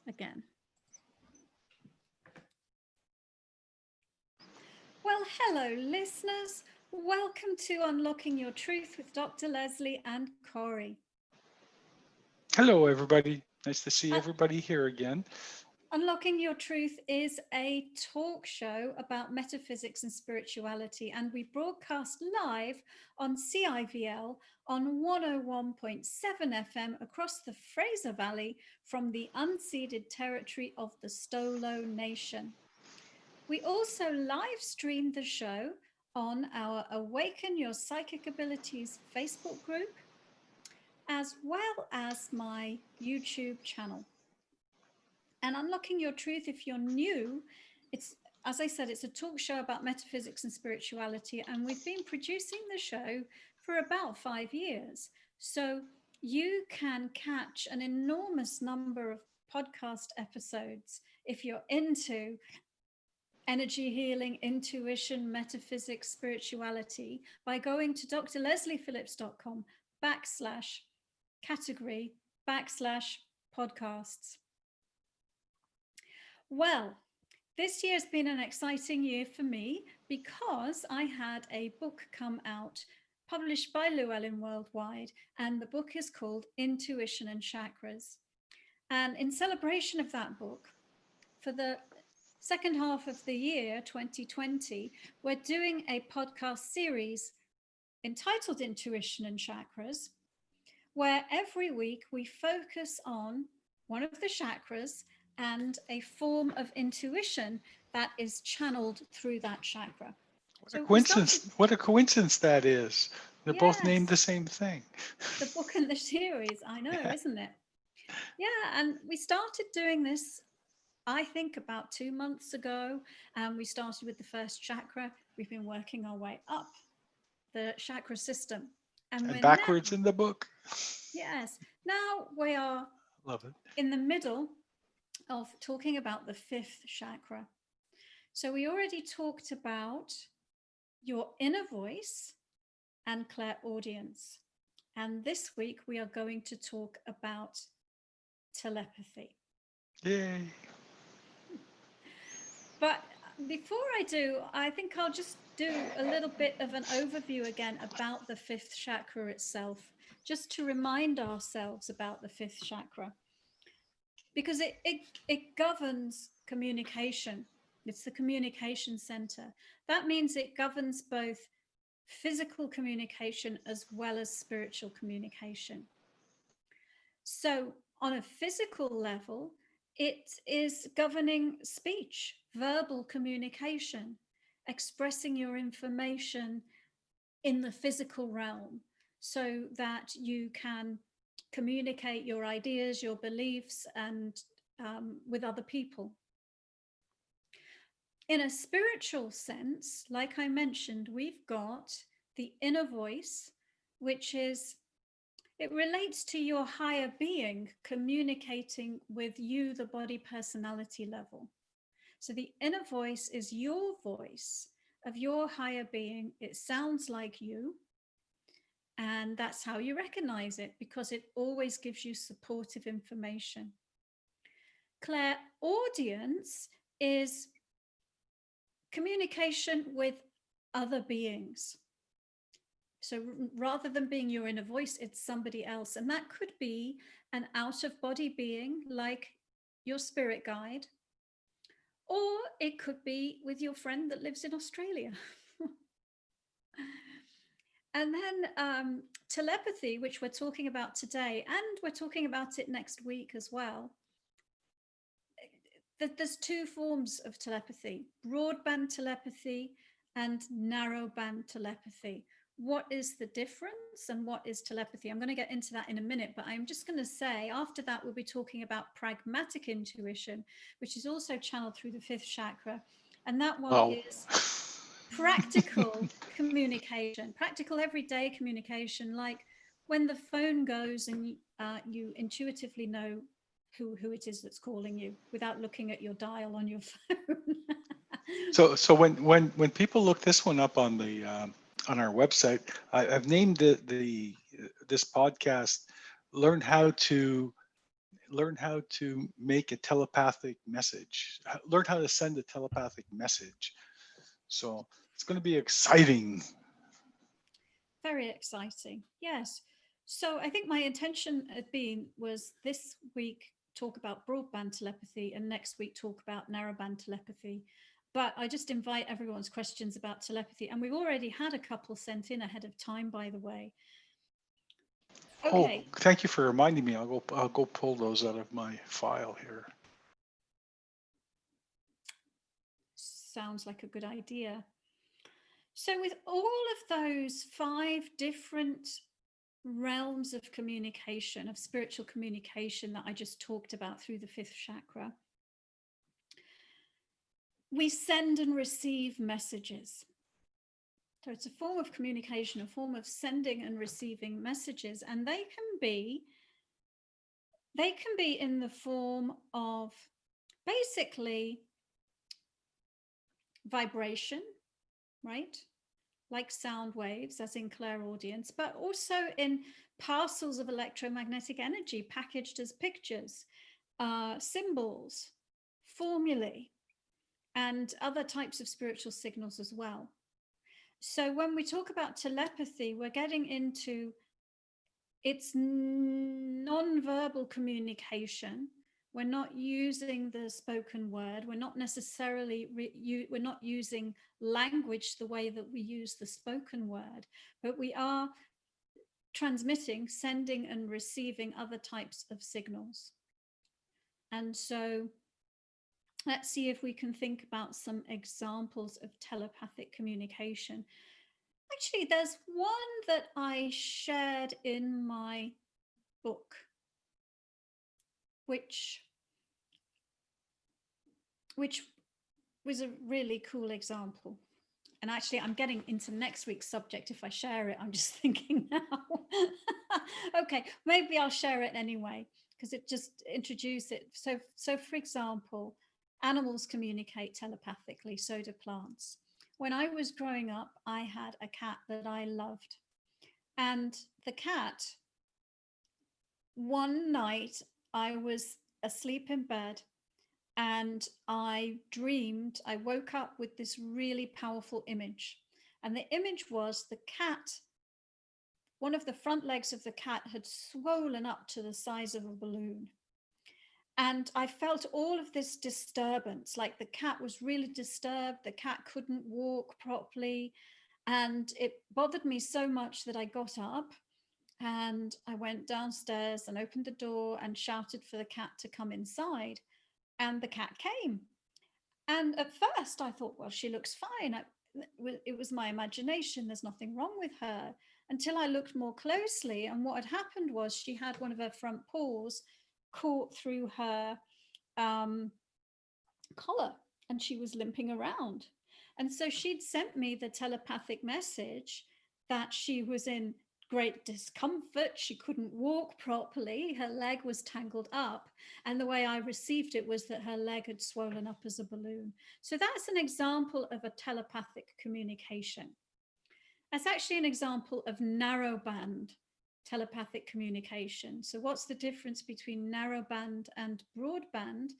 again. Well, hello, listeners. Welcome to Unlocking Your Truth with Dr. Lesley and Corey. Hello, everybody. Nice to see Uh, everybody here again. Unlocking Your Truth is a talk show about metaphysics and spirituality, and we broadcast live on CIVL on 101.7 FM across the Fraser Valley from the unceded territory of the Stolo Nation. We also live stream the show on our Awaken Your Psychic Abilities Facebook group, as well as my YouTube channel. And Unlocking Your Truth, if you're new, it's, as I said, it's a talk show about metaphysics and spirituality, and we've been producing the show for about 5 years. So you can catch an enormous number of podcast episodes if you're into energy healing, intuition, metaphysics, spirituality by going to drlesleyphillips.com/category/podcasts. Well, this year's been an exciting year for me because I had a book come out published by Llewellyn Worldwide, and the book is called Intuition and Chakras. And in celebration of that book, for the second half of the year 2020, we're doing a podcast series entitled Intuition and Chakras, where every week we focus on one of the chakras and a form of intuition that is channeled through that chakra. What a coincidence! What a coincidence that is. They're both named the same thing. The book and the series, I know, isn't it? Yeah, and we started doing this, I think, about 2 months ago. We started with the first chakra. We've been working our way up the chakra system. And backwards now, in the book. Yes. Now we are in the middle of talking about the fifth chakra. So we already talked about your inner voice and clairaudience. And this week we are going to talk about telepathy. Yay. But before I do, I think I'll just do a little bit of an overview again about the fifth chakra itself, just to remind ourselves about the fifth chakra, because it governs communication. It's the communication center. That means it governs both physical communication as well as spiritual communication. So on a physical level, it is governing speech, verbal communication, expressing your information in the physical realm so that you can communicate your ideas, your beliefs, and with other people. In a spiritual sense, like I mentioned, we've got the inner voice, which is, it relates to your higher being communicating with you, the body personality level. So the inner voice is your voice of your higher being. It sounds like you. And that's how you recognize it, because it always gives you supportive information. Clairaudience is communication with other beings. So rather than being your inner voice, it's somebody else. And that could be an out-of-body being like your spirit guide, or it could be with your friend that lives in Australia. And then telepathy, which we're talking about today, and we're talking about it next week as well. There's two forms of telepathy: broadband telepathy and narrowband telepathy. What is the difference and what is telepathy? I'm going to get into that in a minute, but I'm just going to say after that we'll be talking about pragmatic intuition, which is also channeled through the fifth chakra. And that one is practical communication, practical everyday communication, like when the phone goes and you intuitively know who it is that's calling you without looking at your dial on your phone. So when people look this one up on the on our website, I've named this podcast "Learn How to learn how to make a telepathic message, learn how to send a telepathic message. So it's going to be exciting. Very exciting. Yes. So I think my intention had been was this week talk about broadband telepathy and next week talk about narrowband telepathy. But I just invite everyone's questions about telepathy. And we've already had a couple sent in ahead of time, by the way. Oh, Okay. thank you for reminding me. I'll go pull those out of my file here. Sounds like a good idea. So with all of those 5 different realms of communication, of spiritual communication that I just talked about through the 5th chakra, we send and receive messages. So it's a form of communication, a form of sending and receiving messages, and they can be in the form of basically vibration, right? Like sound waves, as in clairaudience, but also in parcels of electromagnetic energy packaged as pictures, symbols, formulae, and other types of spiritual signals as well. So when we talk about telepathy, we're getting into it's non-verbal communication. We're not using the spoken word. We're not necessarily, we're not using language the way that we use the spoken word, but we are transmitting, sending and receiving other types of signals. And so let's see if we can think about some examples of telepathic communication. Actually, there's one that I shared in my book, which was a really cool example. And actually, I'm getting into next week's subject if I share it. I'm just thinking now. Okay, maybe I'll share it anyway, because it just introduced it. So for example, animals communicate telepathically, so do plants. When I was growing up, I had a cat that I loved. And the cat, one night, I was asleep in bed and I woke up with this really powerful image. And the image was the cat, one of the front legs of the cat had swollen up to the size of a balloon. And I felt all of this disturbance, like the cat was really disturbed. The cat couldn't walk properly. And it bothered me so much that I got up and I went downstairs and opened the door and shouted for the cat to come inside. And the cat came. And at first I thought, well, she looks fine. It was my imagination. There's nothing wrong with her, until I looked more closely. And what had happened was she had one of her front paws caught through her collar and she was limping around. And so she'd sent me the telepathic message that she was in great discomfort. She couldn't walk properly. Her leg was tangled up. And the way I received it was that her leg had swollen up as a balloon. So that's an example of a telepathic communication. That's actually an example of narrowband telepathic communication. So what's the difference between narrowband and broadband?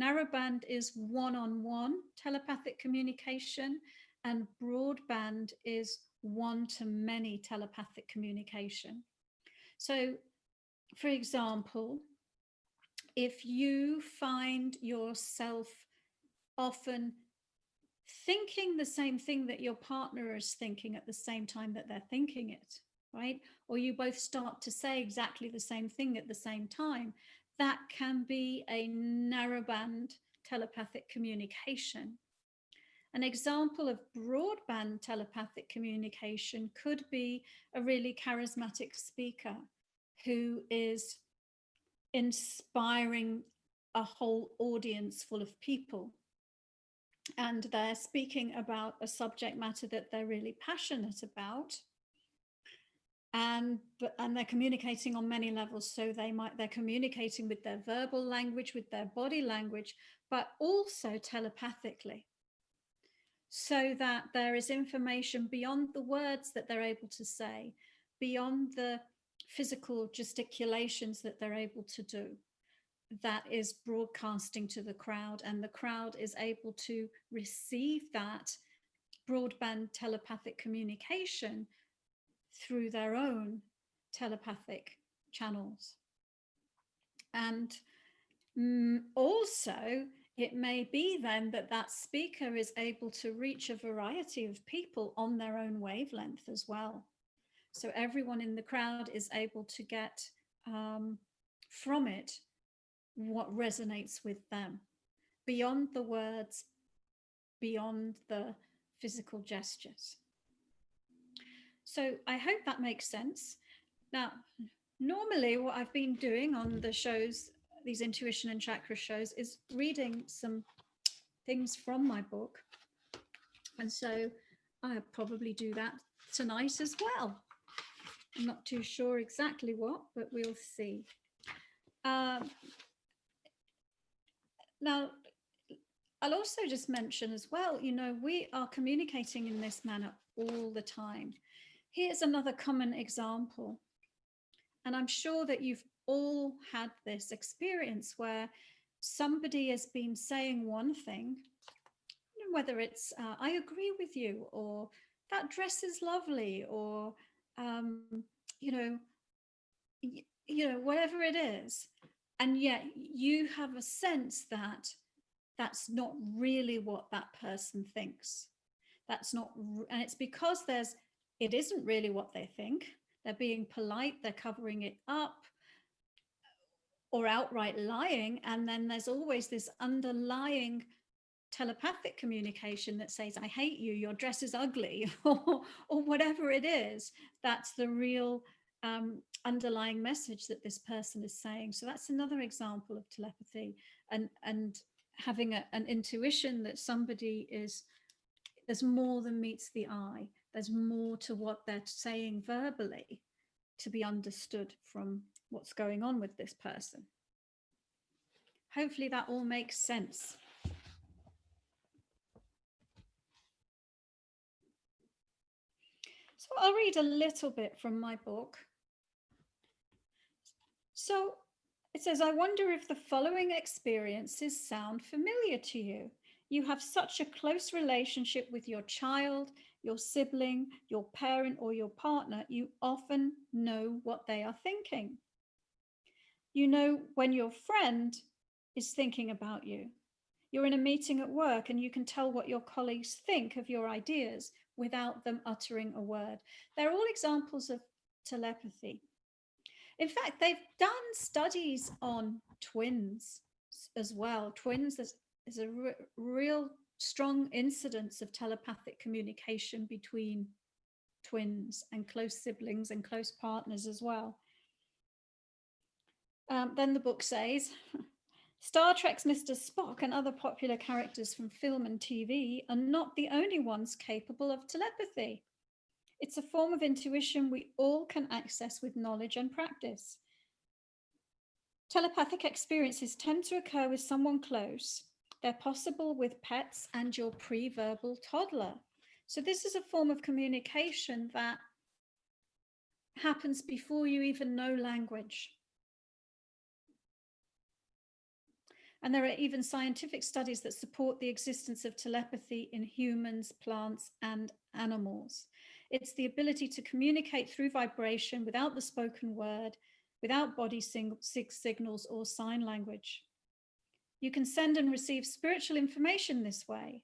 Narrowband is one-on-one telepathic communication, and broadband is one-to-many telepathic communication. So, for example, if you find yourself often thinking the same thing that your partner is thinking at the same time that they're thinking it, right? Or you both start to say exactly the same thing at the same time, that can be a narrowband telepathic communication. An example of broadband telepathic communication could be a really charismatic speaker who is inspiring a whole audience full of people. And they're speaking about a subject matter that they're really passionate about. And they're communicating on many levels. So they're communicating with their verbal language, with their body language, but also telepathically, so that there is information beyond the words that they're able to say, beyond the physical gesticulations that they're able to do. that is broadcasting to the crowd, and the crowd is able to receive that broadband telepathic communication through their own telepathic channels. And also, it may be then that that speaker is able to reach a variety of people on their own wavelength as well. So everyone in the crowd is able to get from it what resonates with them, beyond the words, beyond the physical gestures. So I hope that makes sense. Now, normally what I've been doing on the shows, these intuition and chakra shows, is reading some things from my book. And so I'll probably do that tonight as well. I'm not too sure exactly what, but we'll see. Now, I'll also just mention as well, you know, we are communicating in this manner all the time. Here's another common example. And I'm sure that you've all had this experience where somebody has been saying one thing, whether it's, I agree with you, or that dress is lovely, or, you know, whatever it is. And yet you have a sense that that's not really what that person thinks. That's not, and it's because it isn't really what they think. They're being polite, they're covering it up, or outright lying. And then there's always this underlying telepathic communication that says, I hate you, your dress is ugly, or whatever it is. That's the real underlying message that this person is saying. So that's another example of telepathy, and having an intuition that somebody is, there's more than meets the eye. There's more to what they're saying verbally to be understood from what's going on with this person. Hopefully that all makes sense. So I'll read a little bit from my book. So it says, I wonder if the following experiences sound familiar to you. You have such a close relationship with your child, your sibling, your parent, or your partner, you often know what they are thinking. You know when your friend is thinking about you. You're in a meeting at work and you can tell what your colleagues think of your ideas without them uttering a word. They're all examples of telepathy. In fact, they've done studies on twins as well. Twins, there's a real strong incidence of telepathic communication between twins and close siblings and close partners as well. Then the book says, Star Trek's Mr. Spock and other popular characters from film and TV are not the only ones capable of telepathy. It's a form of intuition we all can access with knowledge and practice. Telepathic experiences tend to occur with someone close. They're possible with pets and your pre-verbal toddler. So this is a form of communication that happens before you even know language. And there are even scientific studies that support the existence of telepathy in humans, plants, and animals. It's the ability to communicate through vibration without the spoken word, without body signals or sign language. You can send and receive spiritual information this way.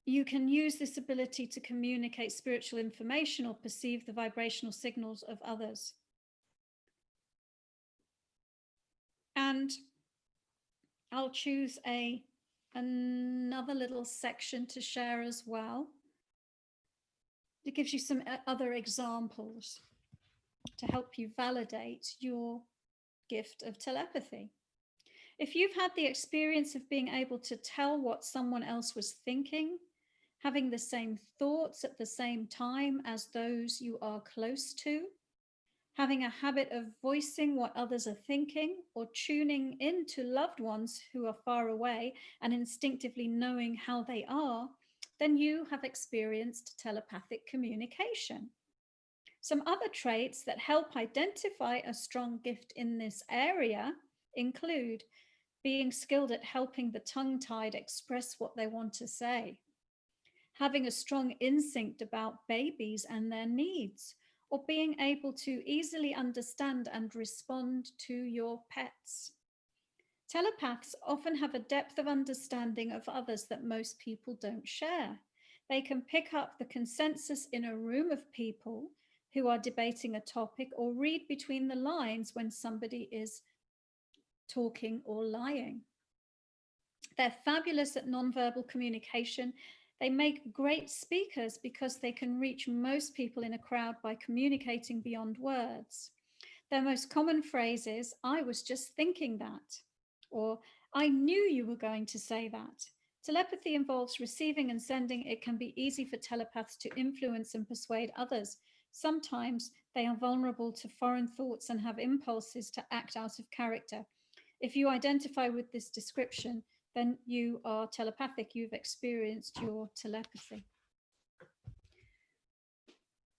You can use this ability to communicate spiritual information or perceive the vibrational signals of others. And I'll choose another little section to share as well. It gives you some other examples to help you validate your gift of telepathy. If you've had the experience of being able to tell what someone else was thinking, having the same thoughts at the same time as those you are close to, having a habit of voicing what others are thinking, or tuning into loved ones who are far away and instinctively knowing how they are, then you have experienced telepathic communication. Some other traits that help identify a strong gift in this area include being skilled at helping the tongue-tied express what they want to say, having a strong instinct about babies and their needs, or being able to easily understand and respond to your pets. Telepaths often have a depth of understanding of others that most people don't share. They can pick up the consensus in a room of people who are debating a topic, or read between the lines when somebody is talking or lying. They're fabulous at nonverbal communication. They make great speakers because they can reach most people in a crowd by communicating beyond words. Their most common phrase is, "I was just thinking that," or "I knew you were going to say that." Telepathy involves receiving and sending. It can be easy for telepaths to influence and persuade others. Sometimes they are vulnerable to foreign thoughts and have impulses to act out of character. If you identify with this description, then you are telepathic. You've experienced your telepathy.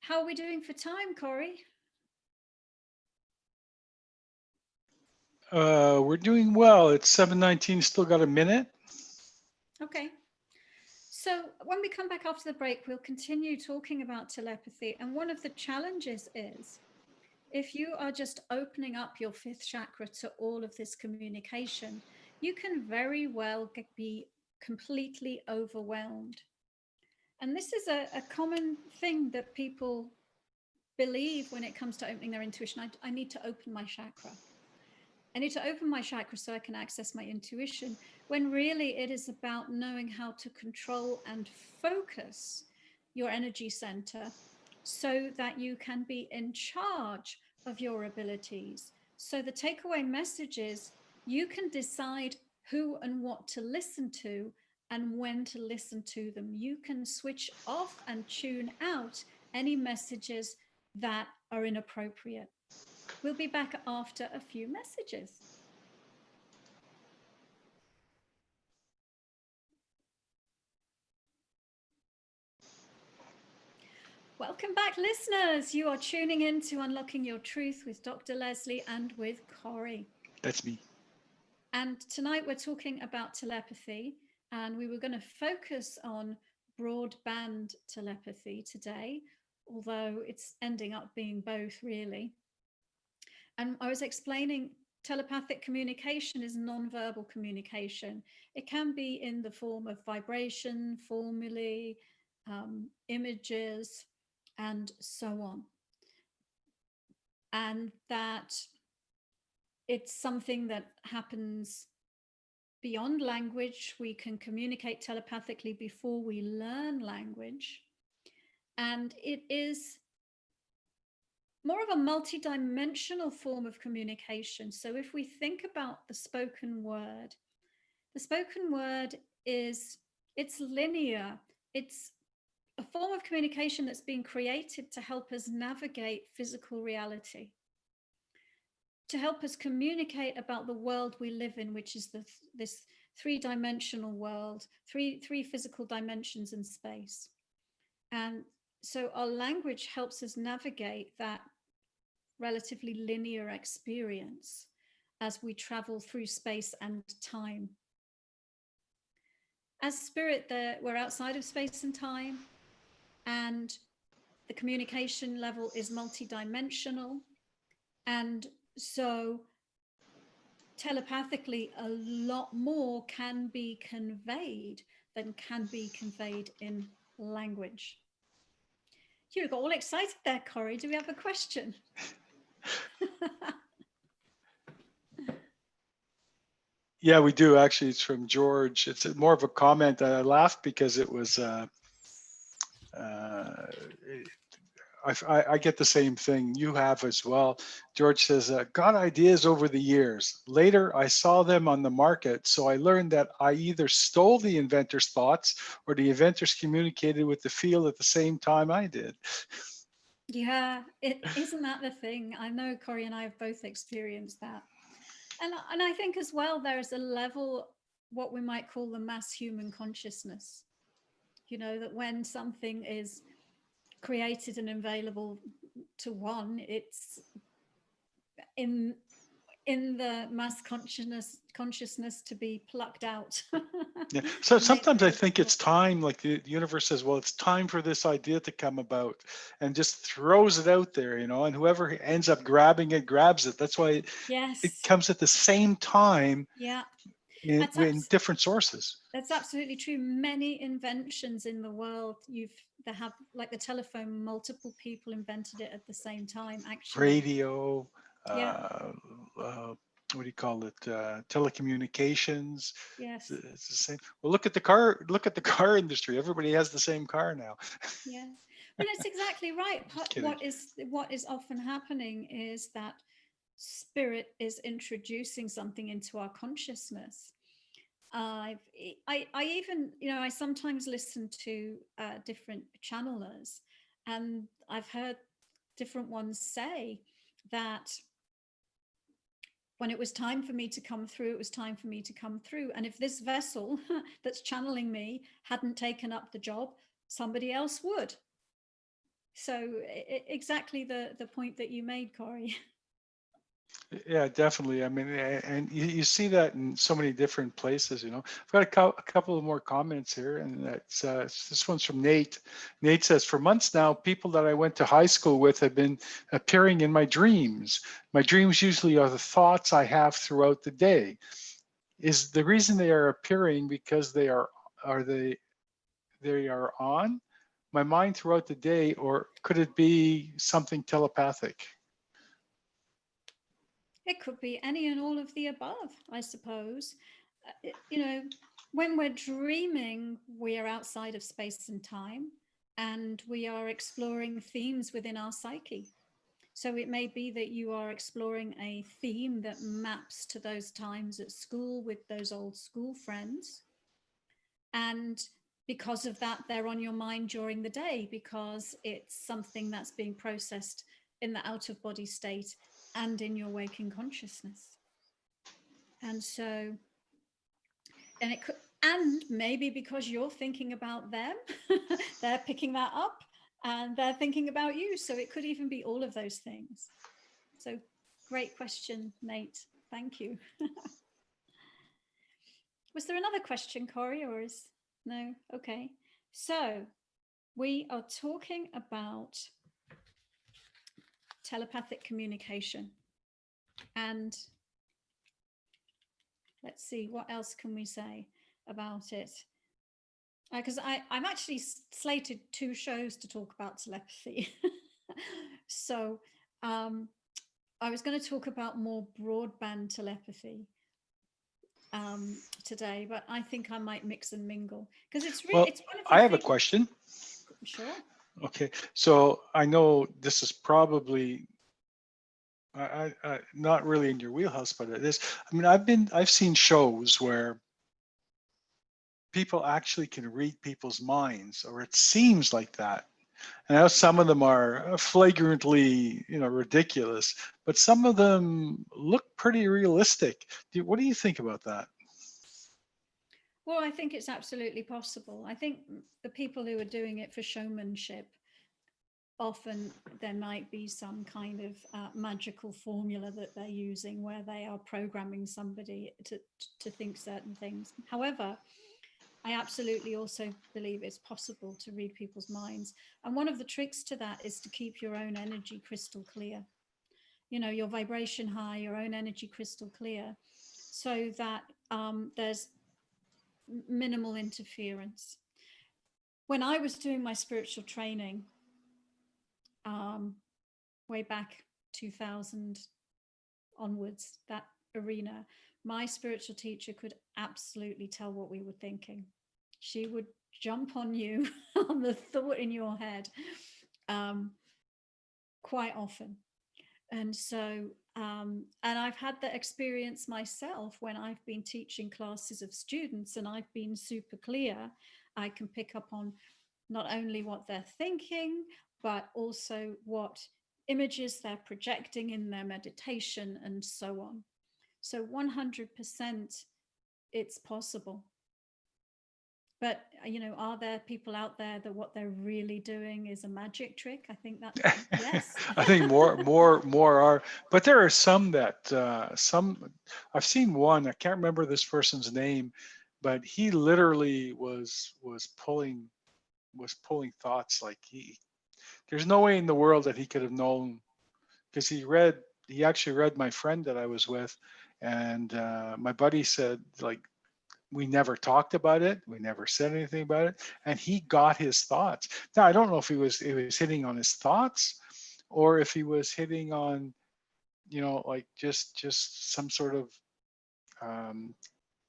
How are we doing for time, Corey? We're doing well. It's 7:19. Still got a minute. Okay. So when we come back after the break, we'll continue talking about telepathy. And one of the challenges is, if you are just opening up your fifth chakra to all of this communication, you can very well be completely overwhelmed. And this is a common thing that people believe when it comes to opening their intuition. I need to open my chakra. I need to open my chakra so I can access my intuition, when really it is about knowing how to control and focus your energy center so that you can be in charge of your abilities. So the takeaway message is, you can decide who and what to listen to and when to listen to them. You can switch off and tune out any messages that are inappropriate. We'll be back after a few messages. Welcome back, listeners. You are tuning in to Unlocking Your Truth with Dr. Lesley and with Corey. That's me. And tonight we're talking about telepathy, and we were going to focus on broadband telepathy today, although it's ending up being both, really. And I was explaining telepathic communication is nonverbal communication. It can be in the form of vibration, formulae, images, and so on. And that it's something that happens beyond language. We can communicate telepathically before we learn language. And it is more of a multidimensional form of communication. So if we think about the spoken word is, it's linear. It's a form of communication that's been created to help us navigate physical reality, to help us communicate about the world we live in, which is this three-dimensional world, three physical dimensions in space. And so our language helps us navigate that relatively linear experience as we travel through space and time. As spirit, we're outside of space and time, and the communication level is multidimensional. And so telepathically, a lot more can be conveyed than can be conveyed in language. You got all excited there, Corey. Do we have a question? Yeah, we do. Actually, it's from George. It's more of a comment. I laughed because it was, I get the same thing you have as well. George says, got ideas over the years. Later, I saw them on the market. So I learned that I either stole the inventor's thoughts or the inventors communicated with the field at the same time I did. Yeah, isn't that the thing? I know Corey and I have both experienced that. And I think as well, there's a level, what we might call the mass human consciousness. You know, that when something is created and available to one, it's in the mass consciousness to be plucked out. Yeah. So and made sometimes I think available. it's time, like the universe says, well, it's time for this idea to come about, and just throws it out there, and whoever ends up grabbing it, grabs it. That's why it Yes. comes at the same time Yeah. in different sources. That's absolutely true. Many inventions in the world, they have, like the telephone, multiple people invented it at the same time, actually. Radio, Yeah. what do you call it? Telecommunications. Yes. It's the same. Well, look at the car. Look at the car industry. Everybody has the same car now. Yeah. Well, that's exactly right. Just kidding. What is often happening is that spirit is introducing something into our consciousness. I even, I sometimes listen to different channelers, and I've heard different ones say that when it was time for me to come through, it was time for me to come through. And if this vessel that's channeling me hadn't taken up the job, somebody else would. So exactly the point that you made, Corey. Yeah, definitely. I mean, and you see that in so many different places. I've got a couple of more comments here, and that's this one's from Nate. Nate says, for months now, people that I went to high school with have been appearing in my dreams. My dreams usually are the thoughts I have throughout the day. Is the reason they are appearing because they are on my mind throughout the day, or could it be something telepathic? It could be any and all of the above, I suppose. When we're dreaming, we are outside of space and time, and we are exploring themes within our psyche. So it may be that you are exploring a theme that maps to those times at school with those old school friends. And because of that, they're on your mind during the day, because it's something that's being processed in the out of body state and in your waking consciousness. And so, and it could, and maybe because you're thinking about them, they're picking that up and they're thinking about you. So it could even be all of those things. So great question, Nate. Thank you. Was there another question, Corey, or is no? Okay. So we are talking about telepathic communication. And let's see, what else can we say about it? Because I'm actually slated 2 shows to talk about telepathy. So I was going to talk about more broadband telepathy today, but I think I might mix and mingle, because it's really, Well, it's one of the I have a things. question. Sure. Okay, so I know this is probably not really in your wheelhouse, but it is. I mean, I've seen shows where people actually can read people's minds, or it seems like that. And I know some of them are flagrantly, ridiculous, but some of them look pretty realistic. What do you think about that? Well, I think it's absolutely possible. I think the people who are doing it for showmanship, often there might be some kind of magical formula that they're using, where they are programming somebody to think certain things. However, I absolutely also believe it's possible to read people's minds. And one of the tricks to that is to keep your own energy crystal clear. Your vibration high, your own energy crystal clear, so that there's minimal interference. When I was doing my spiritual training, way back 2000 onwards, that arena, my spiritual teacher could absolutely tell what we were thinking. She would jump on you on the thought in your head quite often. And so, and I've had that experience myself when I've been teaching classes of students and I've been super clear. I can pick up on not only what they're thinking, but also what images they're projecting in their meditation and so on. So 100% it's possible. But are there people out there that what they're really doing is a magic trick? I think that yes. I think more are, but there are some that some I've seen one. I can't remember this person's name, but he literally was pulling thoughts like there's no way in the world that he could have known, because he actually read my friend that I was with, and my buddy said, like, we never talked about it, we never said anything about it, and he got his thoughts. Now I don't know if he was hitting on his thoughts, or if he was hitting on, like just some sort of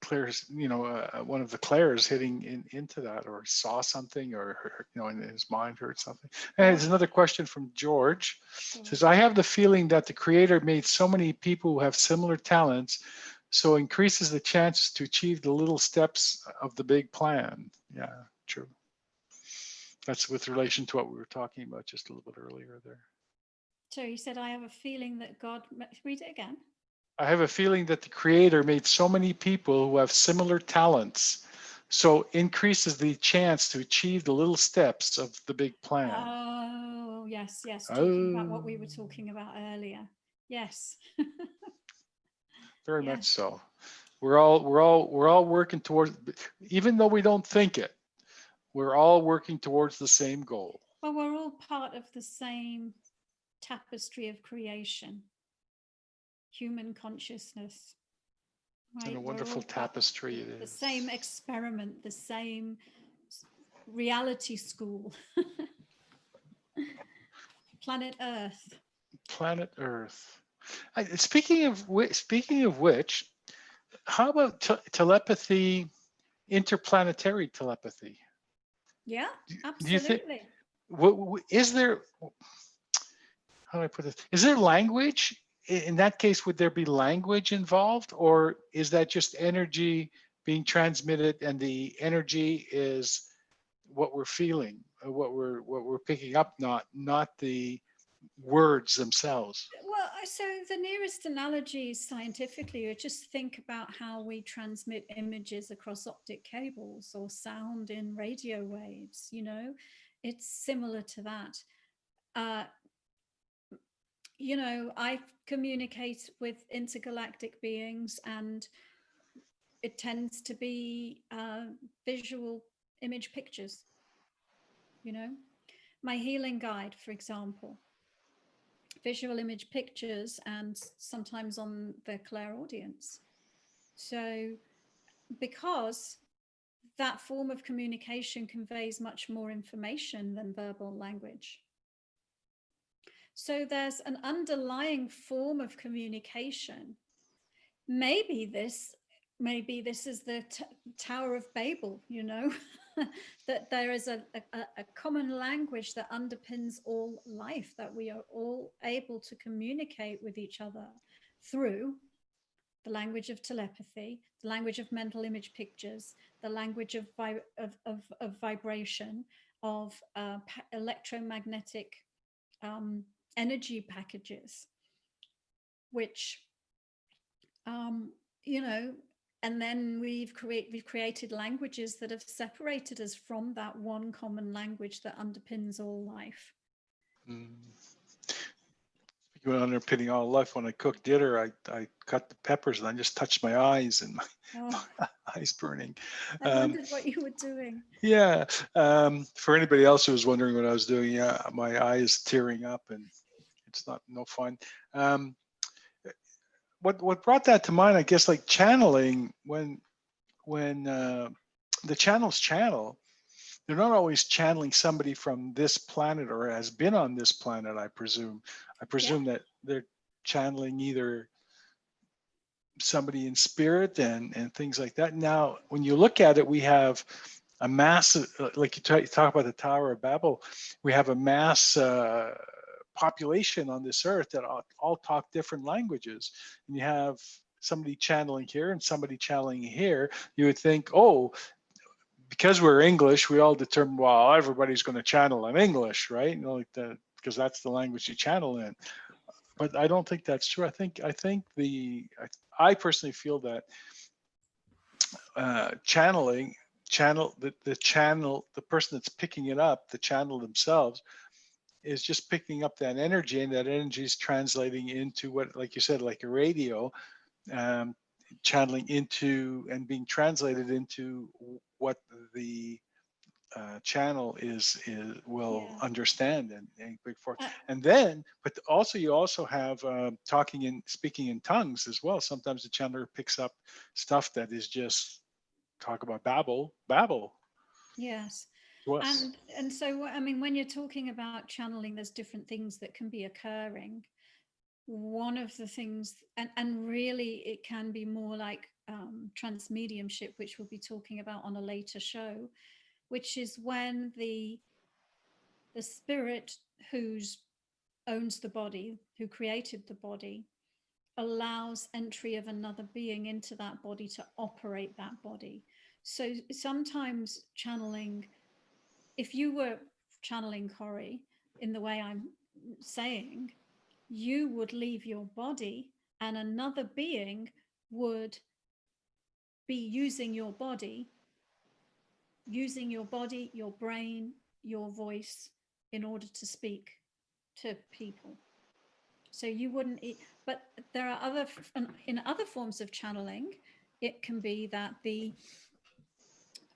clairs, one of the clairs hitting into that, or saw something, or in his mind heard something. And there's another question from George. Sure. Says, I have the feeling that the creator made so many people who have similar talents, so increases the chances to achieve the little steps of the big plan. Yeah, true. That's with relation to what we were talking about just a little bit earlier there. So you said, I have a feeling that God, read it again. I have a feeling that the creator made so many people who have similar talents, so increases the chance to achieve the little steps of the big plan. Oh, yes. Talking about what we were Oh, talking about earlier. Yes. very Yeah. much so. We're all working towards, even though we don't think it, we're all working towards the same goal. Well, we're all part of the same tapestry of creation, human consciousness, And a right? We're wonderful all part of tapestry it the is. same experiment, the same reality school. Planet Earth. Planet Earth. Speaking of which, how about telepathy, interplanetary telepathy? Yeah, Do you think, absolutely. is there, how do I put this? Is there language? In that case, would there be language involved, or is that just energy being transmitted, and the energy is what we're feeling, what we're picking up, not the words themselves? Well, so the nearest analogies scientifically are just think about how we transmit images across optic cables or sound in radio waves, it's similar to that. Uh, I communicate with intergalactic beings, and it tends to be visual image pictures, my healing guide, for example, visual image pictures, and sometimes on the clairaudience. So because that form of communication conveys much more information than verbal language, so there's an underlying form of communication. Maybe this is the Tower of Babel, that there is a common language that underpins all life, that we are all able to communicate with each other through the language of telepathy, the language of mental image pictures, the language of vibration, of electromagnetic energy packages, which and then we've created languages that have separated us from that one common language that underpins all life. You were underpinning all life. When I cooked dinner, I cut the peppers and I just touched my eyes, and my eyes burning. I wondered what you were doing. Yeah. For anybody else who was wondering what I was doing, yeah, my eye is tearing up, and it's no fun. What brought that to mind, I guess, like channeling, when the channels channel, they're not always channeling somebody from this planet or has been on this planet. I presume that they're channeling either somebody in spirit and things like that. Now, when you look at it, we have a massive, like you talk about the Tower of Babel, we have a mass population on this earth that all talk different languages. And you have somebody channeling here and somebody channeling here. You would think, oh, because we're English, we all determine, well, everybody's going to channel in English, right? Like that, because that's the language you channel in. But I don't think that's true. I personally feel that channeling channel, the person that's picking it up, the channel themselves, is just picking up that energy, and that energy is translating into what, like you said, like a radio, um, channeling into and being translated into what the channel will Yeah. understand and bring forth. Uh, And then, but also you also have talking and speaking in tongues as well. Sometimes the channeler picks up stuff that is just talk about babble yes. to us. And so, I mean, when you're talking about channeling, there's different things that can be occurring. One of the things, and really it can be more like transmediumship, which we'll be talking about on a later show, which is when the spirit who's owns the body, who created the body, allows entry of another being into that body to operate that body. So sometimes channeling, if you were channeling Corey in the way I'm saying, you would leave your body and another being would be using your body, your brain, your voice in order to speak to people. So you wouldn't eat, but there are in other forms of channeling, it can be that the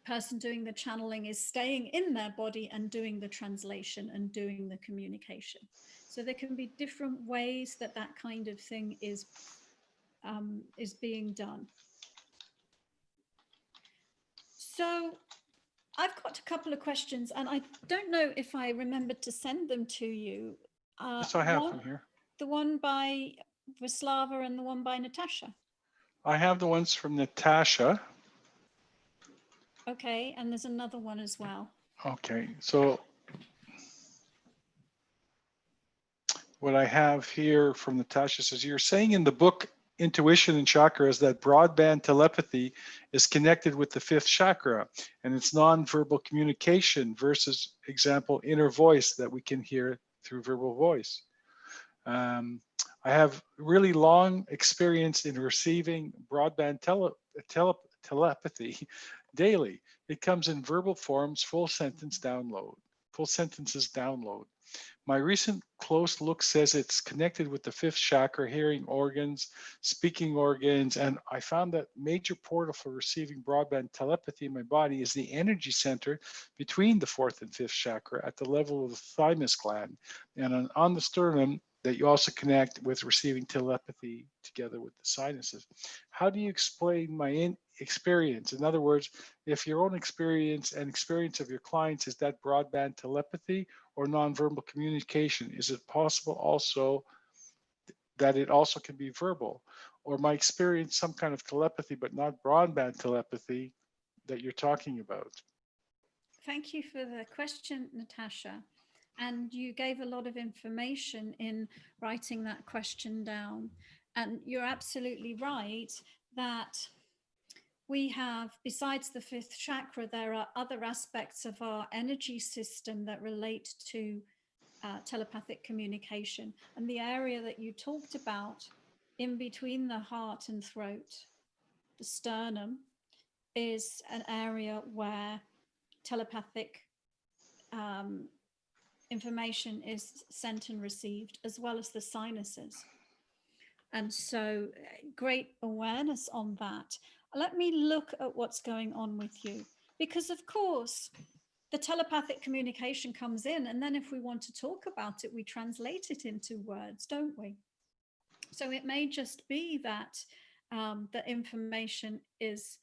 person doing the channeling is staying in their body and doing the translation and doing the communication. So there can be different ways that that kind of thing is being done. So I've got a couple of questions, and I don't know if I remembered to send them to you. Yes, I have One, them here. the one by Vaslava and the one by Natasha. I have the ones from Natasha. Okay, and there's another one as well. Okay, so what I have here from Natasha says, you're saying in the book Intuition and Chakras that broadband telepathy is connected with the fifth chakra and it's non-verbal communication versus example inner voice that we can hear through verbal voice. I have really long experience in receiving broadband telepathy daily. It comes in verbal forms, full sentences download. My recent close look says it's connected with the fifth chakra, hearing organs, speaking organs, and I found that major portal for receiving broadband telepathy in my body is the energy center between the fourth and fifth chakra at the level of the thymus gland and on the sternum, that you also connect with receiving telepathy together with the sinuses. How do you explain my experience? In other words, if your own experience and experience of your clients is that broadband telepathy or nonverbal communication, is it possible also that it also can be verbal? Or my experience, some kind of telepathy, but not broadband telepathy that you're talking about? Thank you for the question, Natasha. And you gave a lot of information in writing that question down. And you're absolutely right that we have, besides the fifth chakra, there are other aspects of our energy system that relate to telepathic communication. And the area that you talked about in between the heart and throat, the sternum, is an area where telepathic information is sent and received, as well as the sinuses. And so, great awareness on that. Let me look at what's going on with you. Because, of course, the telepathic communication comes in, and then if we want to talk about it, we translate it into words, don't we? So it may just be that the information is,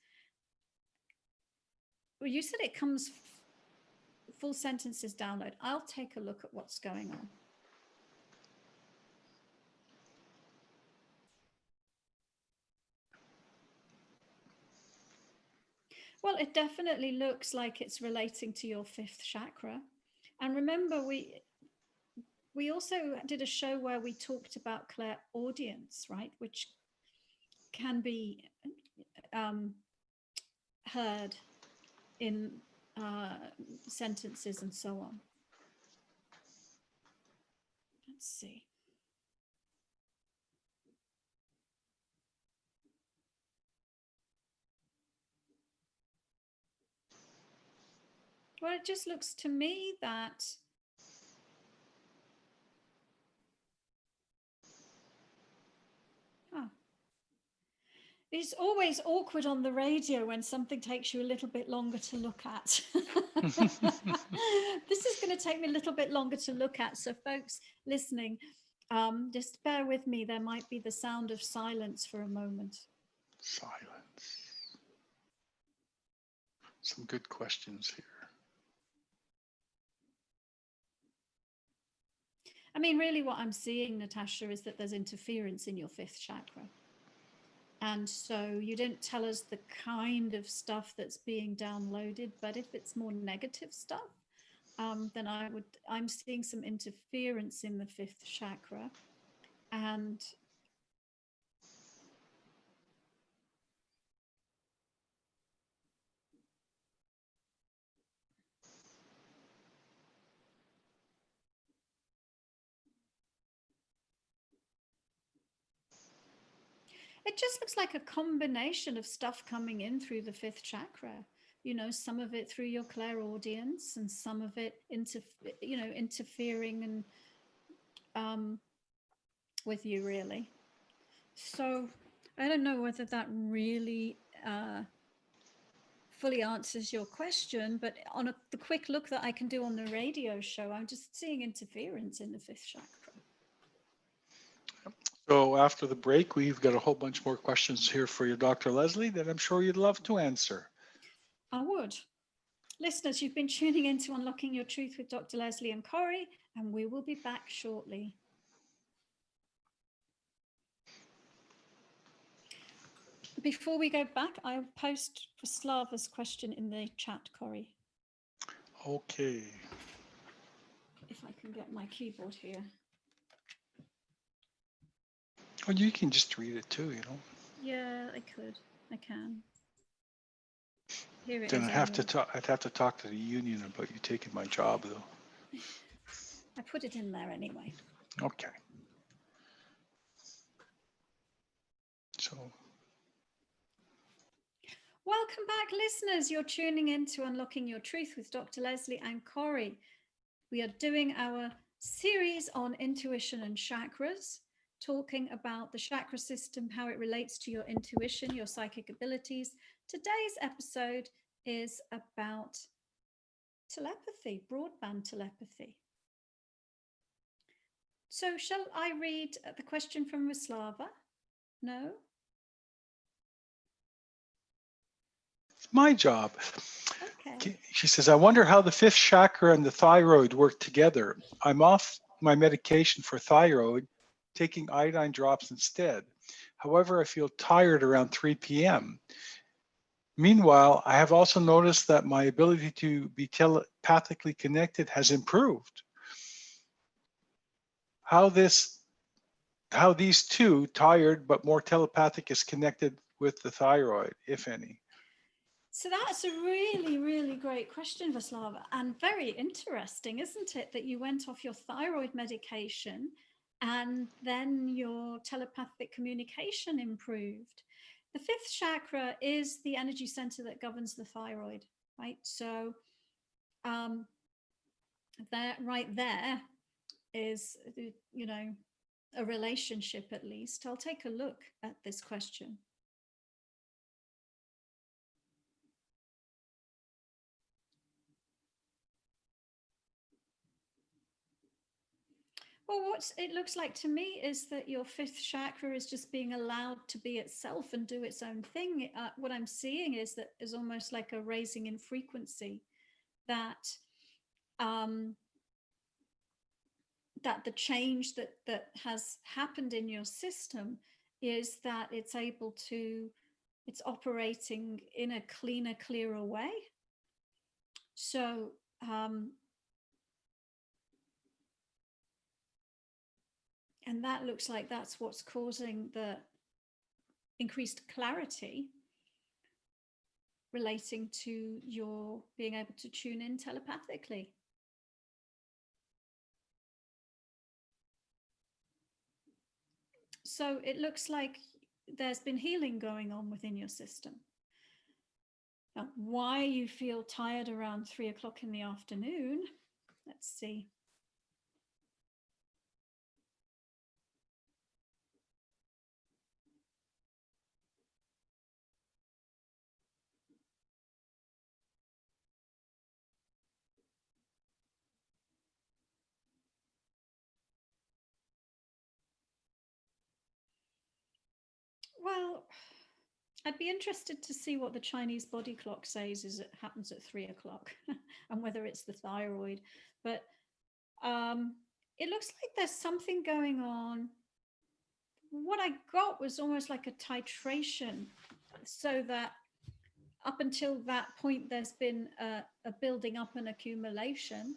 well, you said it comes full sentences download. I'll take a look at what's going on. Well, it definitely looks like it's relating to your fifth chakra. And remember, we also did a show where we talked about clairaudience, right? Which can be heard in sentences and so on. Let's see. Well, it just looks to me that it's always awkward on the radio when something takes you a little bit longer to look at. This is going to take me a little bit longer to look at. So folks listening, just bear with me. There might be the sound of silence for a moment. Silence. Some good questions here. I mean, really what I'm seeing, Natasha, is that there's interference in your fifth chakra. And so you didn't tell us the kind of stuff that's being downloaded, but if it's more negative stuff, then I'm seeing some interference in the fifth chakra. And it just looks like a combination of stuff coming in through the fifth chakra. You know, some of it through your clairaudience and some of it interfering and with you, really. So I don't know whether that really fully answers your question, but on the quick look that I can do on the radio show, I'm just seeing interference in the fifth chakra. So after the break, we've got a whole bunch more questions here for you, Dr. Lesley, that I'm sure you'd love to answer. I would. Listeners, you've been tuning in to Unlocking Your Truth with Dr. Lesley and Corey, and we will be back shortly. Before we go back, I'll post Slava's question in the chat, Corey. Okay. If I can get my keyboard here. Well, you can just read it too, you know. Yeah, I could. I can. Here it then is. I'd have to talk to the union about you taking my job, though. I put it in there anyway. Okay. So. Welcome back, listeners. You're tuning in to Unlocking Your Truth with Dr. Lesley and Corey. We are doing our series on intuition and chakras, talking about the chakra system, how it relates to your intuition, your psychic abilities. Today's episode is about telepathy, broadband telepathy. So shall I read the question from Wislava? No? It's my job. Okay. She says, I wonder how the fifth chakra and the thyroid work together. I'm off my medication for thyroid, taking iodine drops instead. However, I feel tired around 3 p.m. Meanwhile, I have also noticed that my ability to be telepathically connected has improved. How these two, tired but more telepathic, is connected with the thyroid, if any. So that's a really, really great question, Vaslava, and very interesting, isn't it, that you went off your thyroid medication and then your telepathic communication improved. The fifth chakra is the energy center that governs the thyroid, right? So that right there is, you know, a relationship at least. I'll take a look at this question. Well, what it looks like to me is that your fifth chakra is just being allowed to be itself and do its own thing. What I'm seeing is that is almost like a raising in frequency, that that the change that has happened in your system is that it's operating in a cleaner, clearer way. So and that looks like that's what's causing the increased clarity relating to your being able to tune in telepathically. So it looks like there's been healing going on within your system. Why you feel tired around 3 o'clock in the afternoon. Let's see. Well, I'd be interested to see what the Chinese body clock says is it happens at 3 o'clock and whether it's the thyroid. But it looks like there's something going on. What I got was almost like a titration, so that up until that point, there's been a building up and accumulation.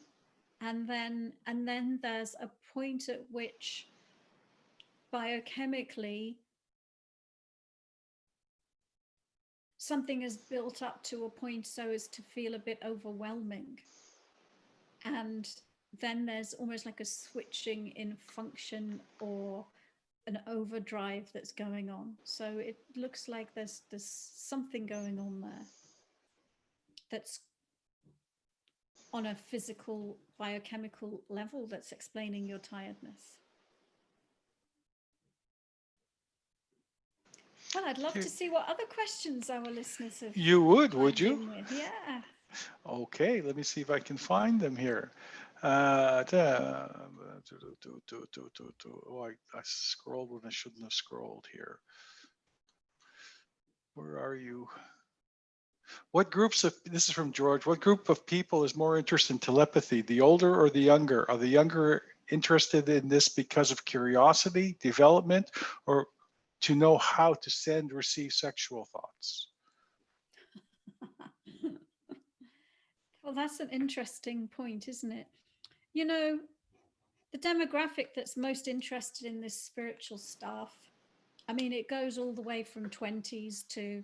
And then there's a point at which biochemically something is built up to a point so as to feel a bit overwhelming. And then there's almost like a switching in function or an overdrive that's going on. So it looks like there's something going on there that's on a physical biochemical level that's explaining your tiredness. Well, I'd love to see what other questions our listeners have. You would you? With. Yeah. Okay, let me see if I can find them here. Oh, I scrolled when I shouldn't have scrolled here. Where are you? What groups of, this is from George, what group of people is more interested in telepathy, the older or the younger? Are the younger interested in this because of curiosity, development, or to know how to send, receive sexual thoughts? Well, that's an interesting point, isn't it? You know, the demographic that's most interested in this spiritual stuff, I mean, it goes all the way from 20s to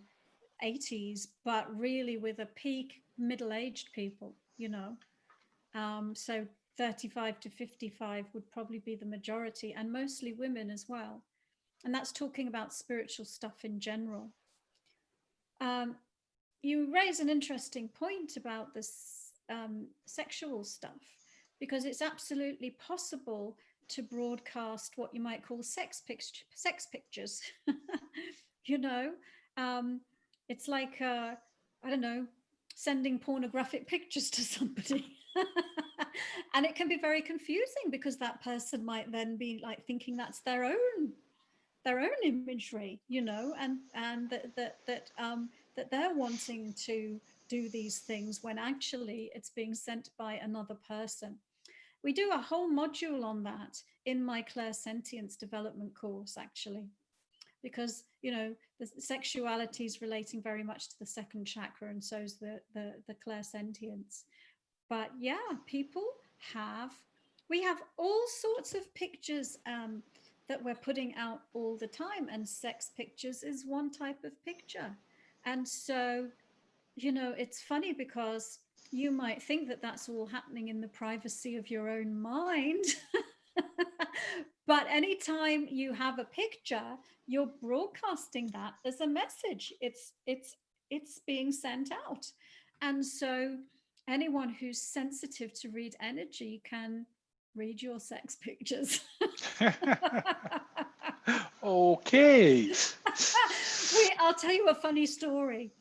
80s, but really with a peak middle-aged people, you know. So 35 to 55 would probably be the majority, and mostly women as well. And that's talking about spiritual stuff in general. You raise an interesting point about this sexual stuff, because it's absolutely possible to broadcast what you might call sex pictures. You know, it's like, I don't know, sending pornographic pictures to somebody. And it can be very confusing because that person might then be like thinking that's their own imagery, you know, and that they're wanting to do these things when actually it's being sent by another person. We do a whole module on that in my clairsentience development course, actually, because, you know, the sexuality is relating very much to the second chakra, and so is the clairsentience. But yeah, we have all sorts of pictures that we're putting out all the time, and sex pictures is one type of picture. And so, you know, it's funny because you might think that that's all happening in the privacy of your own mind. But anytime you have a picture, you're broadcasting that as a message. It's being sent out. And so anyone who's sensitive to read energy can read your sex pictures. Okay. I'll tell you a funny story.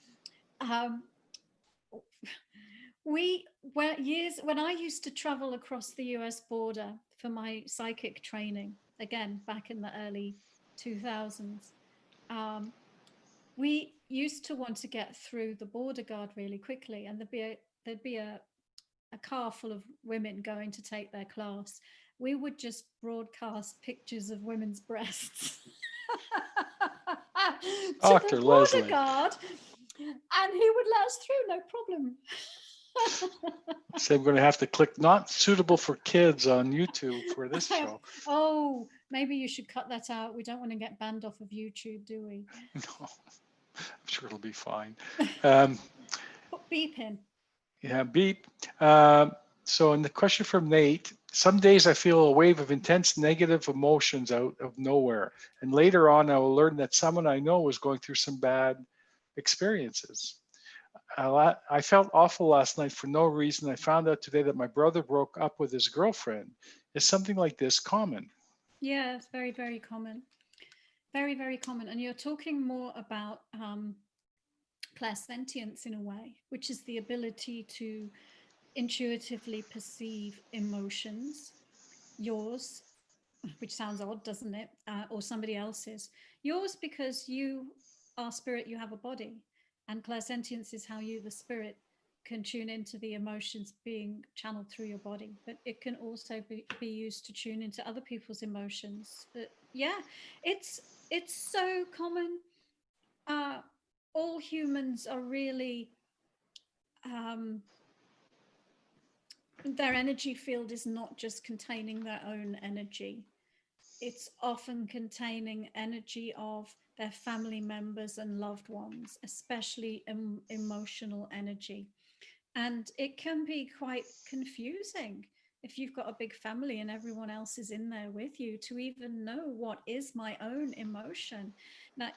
When I used to travel across the US border for my psychic training, again back in the early 2000s, we used to want to get through the border guard really quickly, and there'd be a car full of women going to take their class. We would just broadcast pictures of women's breasts to Dr. the border Lesley. guard, and he would let us through, no problem. So I'm going to have to click not suitable for kids on YouTube for this show. Oh, maybe you should cut that out. We don't want to get banned off of YouTube, do we? No, I'm sure it'll be fine. Put beep in. Yeah, beep. So in the question from Nate, some days I feel a wave of intense negative emotions out of nowhere. And later on, I will learn that someone I know was going through some bad experiences. I felt awful last night for no reason. I found out today that my brother broke up with his girlfriend. Is something like this common? Yeah, it's very, very common. Very, very common. And you're talking more about clairsentience in a way, which is the ability to intuitively perceive emotions, yours, which sounds odd, doesn't it? Or somebody else's. Yours because you are spirit, you have a body. And clairsentience is how you, the spirit, can tune into the emotions being channeled through your body. But it can also be used to tune into other people's emotions. But yeah, it's so common. Uh, all humans are really their energy field is not just containing their own energy. It's often containing energy of their family members and loved ones, especially emotional energy. And it can be quite confusing if you've got a big family and everyone else is in there with you to even know what is my own emotion. Now,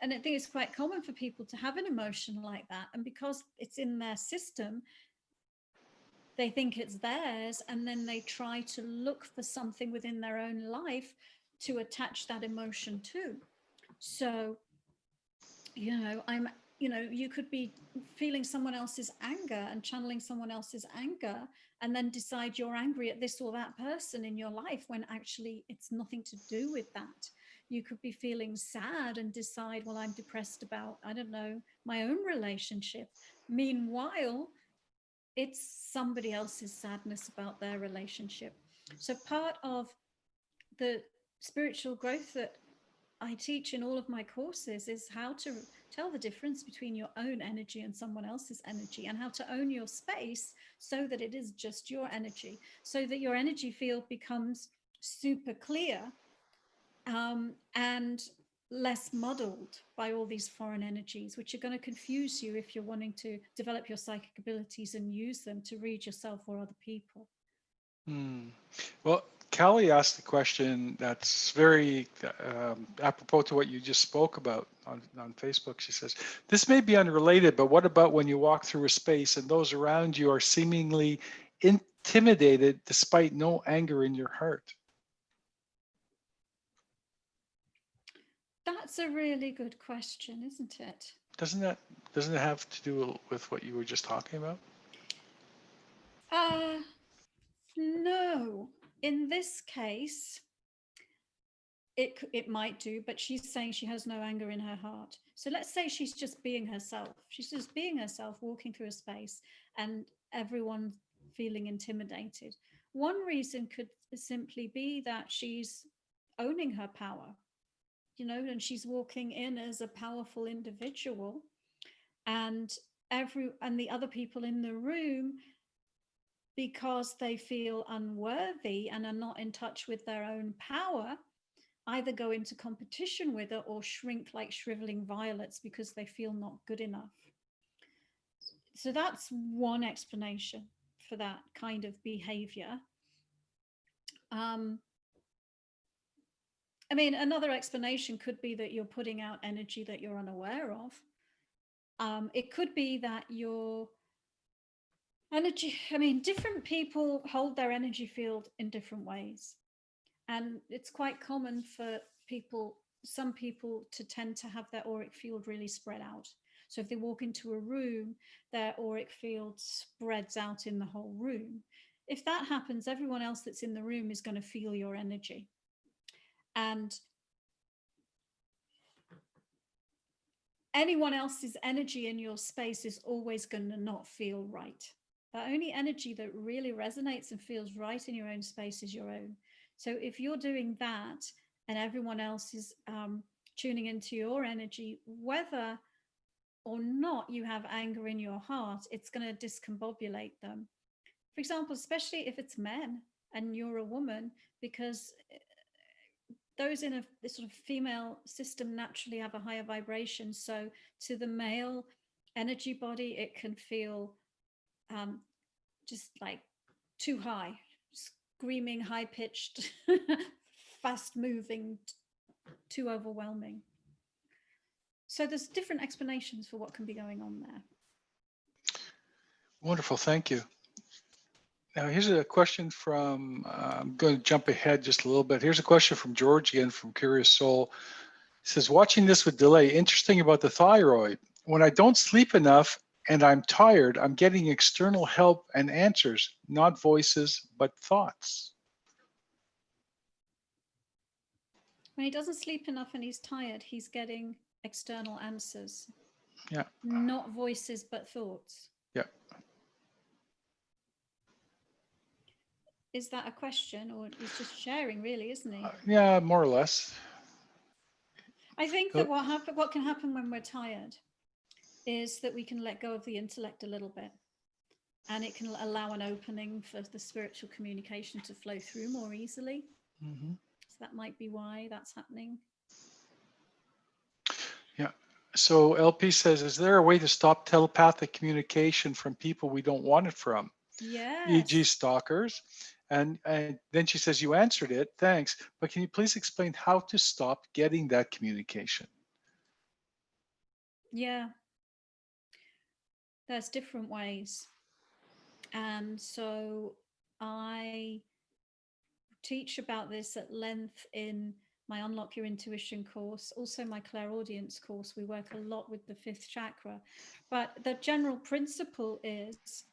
and I think it's quite common for people to have an emotion like that. And because it's in their system, they think it's theirs, and then they try to look for something within their own life to attach that emotion to. So, you could be feeling someone else's anger and channeling someone else's anger, and then decide you're angry at this or that person in your life when actually it's nothing to do with that. You could be feeling sad and decide, well, I'm depressed about, I don't know, my own relationship. Meanwhile, it's somebody else's sadness about their relationship. So part of the spiritual growth that I teach in all of my courses is how to tell the difference between your own energy and someone else's energy, and how to own your space so that it is just your energy, so that your energy field becomes super clear, and less muddled by all these foreign energies, which are going to confuse you if you're wanting to develop your psychic abilities and use them to read yourself or other people. Well, Callie asked a question that's very apropos to what you just spoke about on Facebook. She says, this may be unrelated, but what about when you walk through a space and those around you are seemingly intimidated despite no anger in your heart? That's a really good question, isn't it? Doesn't that doesn't it have to do with what you were just talking about? Uh, no. In this case, it might do, but she's saying she has no anger in her heart. So let's say she's just being herself. She's just being herself, walking through a space, and everyone feeling intimidated. One reason could simply be that she's owning her power, and she's walking in as a powerful individual, and the other people in the room, because they feel unworthy and are not in touch with their own power, either go into competition with her or shrink like shriveling violets because they feel not good enough. So that's one explanation for that kind of behavior. Another explanation could be that you're putting out energy that you're unaware of. It could be that your energy, different people hold their energy field in different ways. And it's quite common for some people to tend to have their auric field really spread out. So if they walk into a room, their auric field spreads out in the whole room. If that happens, everyone else that's in the room is going to feel your energy. And anyone else's energy in your space is always going to not feel right. The only energy that really resonates and feels right in your own space is your own. So if you're doing that and everyone else is tuning into your energy, whether or not you have anger in your heart, it's going to discombobulate them. For example, especially if it's men and you're a woman, because those in a sort of female system naturally have a higher vibration. So to the male energy body, it can feel just like too high, screaming, high pitched, fast moving, too overwhelming. So there's different explanations for what can be going on there. Wonderful, thank you. Now here's a question from, I'm going to jump ahead just a little bit. Here's a question from George again from Curious Soul. He says, watching this with delay, interesting about the thyroid. When I don't sleep enough and I'm tired, I'm getting external help and answers, not voices, but thoughts. When he doesn't sleep enough and he's tired, he's getting external answers. Yeah. Not voices, but thoughts. Yeah. Is that a question, or he's just sharing, really, isn't he? Yeah, more or less. I think that what can happen when we're tired is that we can let go of the intellect a little bit, and it can allow an opening for the spiritual communication to flow through more easily. Mm-hmm. So that might be why that's happening. Yeah. So LP says, is there a way to stop telepathic communication from people we don't want it from? Yes. E.g. stalkers. And then she says, you answered it, thanks. But can you please explain how to stop getting that communication? Yeah. There's different ways. And so I teach about this at length in my Unlock Your Intuition course, also my Clairaudience course. We work a lot with the fifth chakra. But the general principle is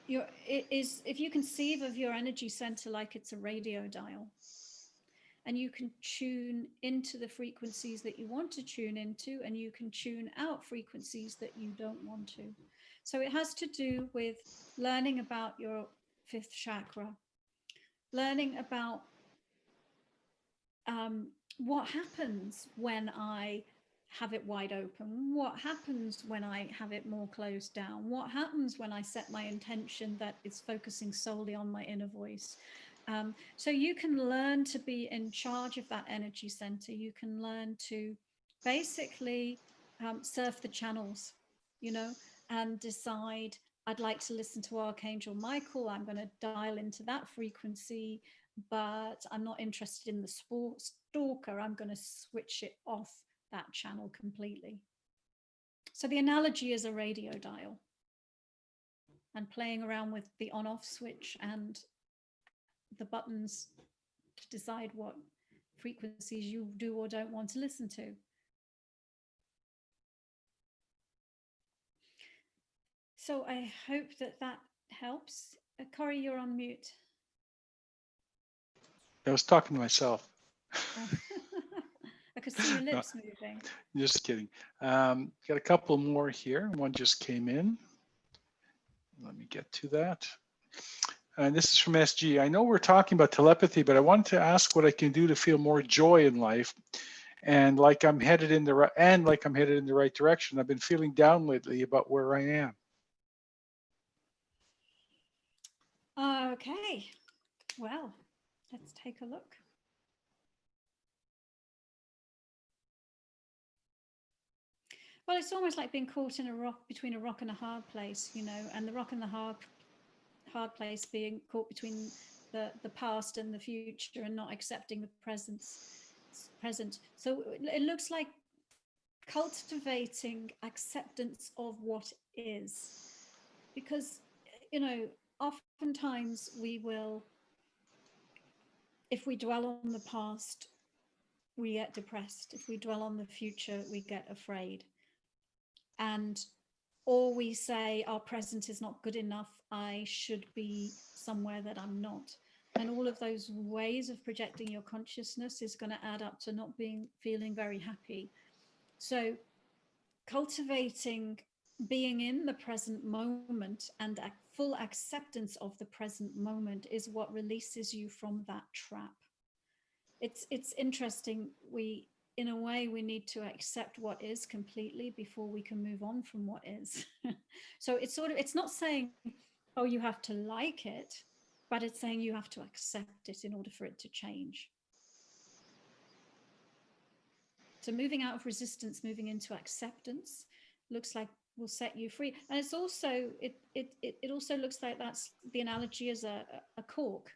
if you conceive of your energy center like it's a radio dial, and you can tune into the frequencies that you want to tune into, and you can tune out frequencies that you don't want to. So it has to do with learning about your fifth chakra, learning about what happens when I have it wide open, what happens when I have it more closed down, what happens when I set my intention that is focusing solely on my inner voice. So you can learn to be in charge of that energy center. You can learn to basically surf the channels, and decide, I'd like to listen to Archangel Michael. I'm going to dial into that frequency, but I'm not interested in the stalker. I'm going to switch it off that channel completely. So the analogy is a radio dial, and playing around with the on-off switch and the buttons to decide what frequencies you do or don't want to listen to. So I hope that helps. Corey, you're on mute. I was talking to myself. I could see your lips moving. Just kidding. Got a couple more here. One just came in. Let me get to that. And this is from SG. I know we're talking about telepathy, but I wanted to ask what I can do to feel more joy in life, and like I'm headed in the right direction. I've been feeling down lately about where I am. Okay. Well, let's take a look. Well, it's almost like being caught in between a rock and a hard place, and the rock and the hard place being caught between the past and the future, and not accepting the present. So it looks like cultivating acceptance of what is, because oftentimes we will, if we dwell on the past, we get depressed. If we dwell on the future, we get afraid. Or we say our present is not good enough, I should be somewhere that I'm not. And all of those ways of projecting your consciousness is going to add up to not feeling very happy. So cultivating being in the present moment and a full acceptance of the present moment is what releases you from that trap. It's interesting. In a way, we need to accept what is completely before we can move on from what is. So it's not saying, oh, you have to like it, but it's saying you have to accept it in order for it to change. So moving out of resistance, moving into acceptance, looks like will set you free. And it's also, it also looks like that's the analogy as a cork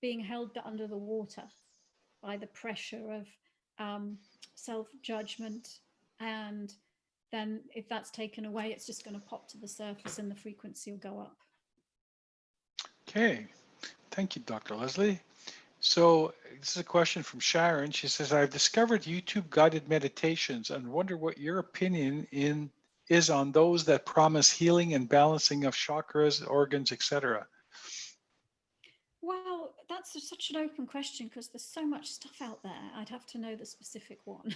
being held under the water by the pressure of self-judgment, and then if that's taken away, it's just going to pop to the surface and the frequency will go up. Okay, thank you, Dr. Lesley. So this is a question from Sharon. She says, I've discovered YouTube guided meditations and wonder what your opinion is on those that promise healing and balancing of chakras, organs, etc. Well, that's such an open question because there's so much stuff out there. I'd have to know the specific one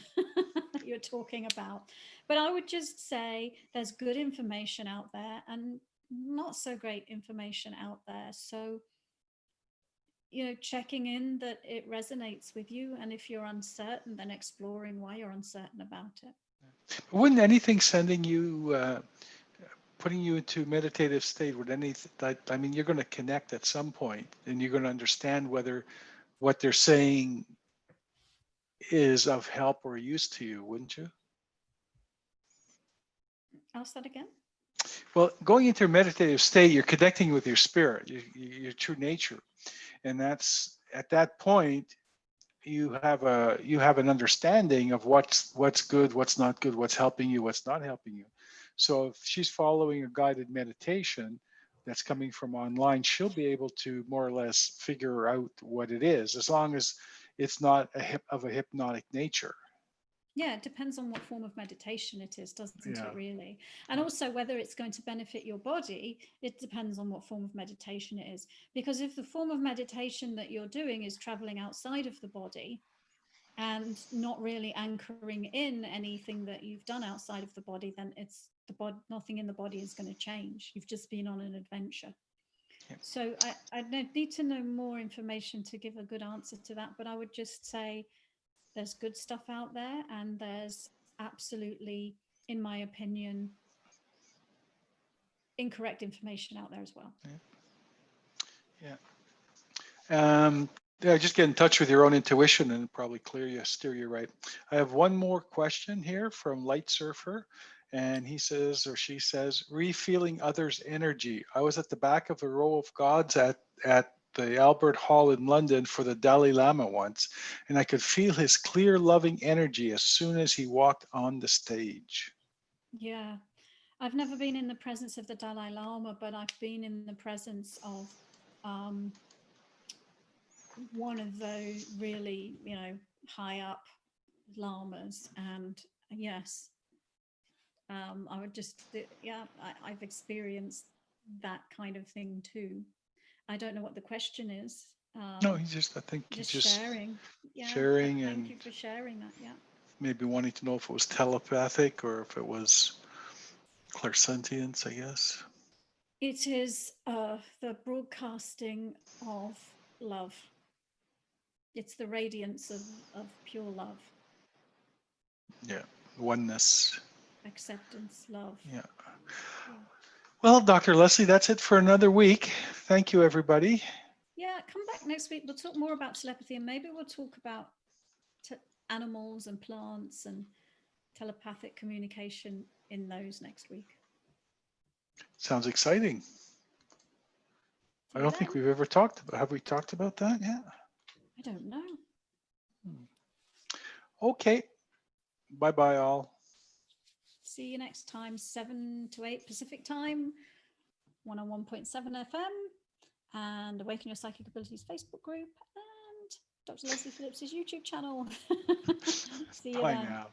that you're talking about. But I would just say there's good information out there and not so great information out there. So, checking in that it resonates with you. And if you're uncertain, then exploring why you're uncertain about it. Wouldn't anything sending you, putting you into meditative state, I mean, you're going to connect at some point and you're going to understand whether what they're saying is of help or use to you, wouldn't you? Ask that again. Well, going into a meditative state, you're connecting with your spirit, your true nature. And that's at that point, you have an understanding of what's good, what's not good, what's helping you, what's not helping you. So if she's following a guided meditation that's coming from online, she'll be able to more or less figure out what it is, as long as it's not of a hypnotic nature. Yeah, it depends on what form of meditation it is, doesn't Yeah. it, really? And also whether it's going to benefit your body, it depends on what form of meditation it is. Because if the form of meditation that you're doing is traveling outside of the body and not really anchoring in anything that you've done outside of the body, then it's nothing in the body is going to change. You've just been on an adventure. Yeah. So I need to know more information to give a good answer to that. But I would just say there's good stuff out there, and there's absolutely, in my opinion, incorrect information out there as well. Yeah, just get in touch with your own intuition and probably steer you right. I have one more question here from Light Surfer, and he says, or she says, re-feeling others' energy. I was at the back of a row of gods at the Albert Hall in London for the Dalai Lama once, and I could feel his clear, loving energy as soon as he walked on the stage. Yeah, I've never been in the presence of the Dalai Lama, but I've been in the presence of one of those really, high up lamas. And yes, I would just, I've experienced that kind of thing too. I don't know what the question is. No, I think he's just sharing. Yeah, sharing thank and you for sharing that. Yeah. maybe wanting to know if it was telepathic or if it was clairsentience, I guess. It is the broadcasting of love. It's the radiance of pure love. Yeah, oneness. Acceptance, love. Yeah. Well, Dr. Lesley, that's it for another week. Thank you, everybody. Yeah, come back next week. We'll talk more about telepathy, and maybe we'll talk about animals and plants and telepathic communication in those next week. Sounds exciting. I don't think we've ever talked about, have we talked about that yet? I don't know. Okay. Bye-bye all. See you next time, 7 to 8 Pacific time, 101.7 FM, and Awaken Your Psychic Abilities Facebook group, and Dr. Lesley Phillips' YouTube channel. See you Bye then. now.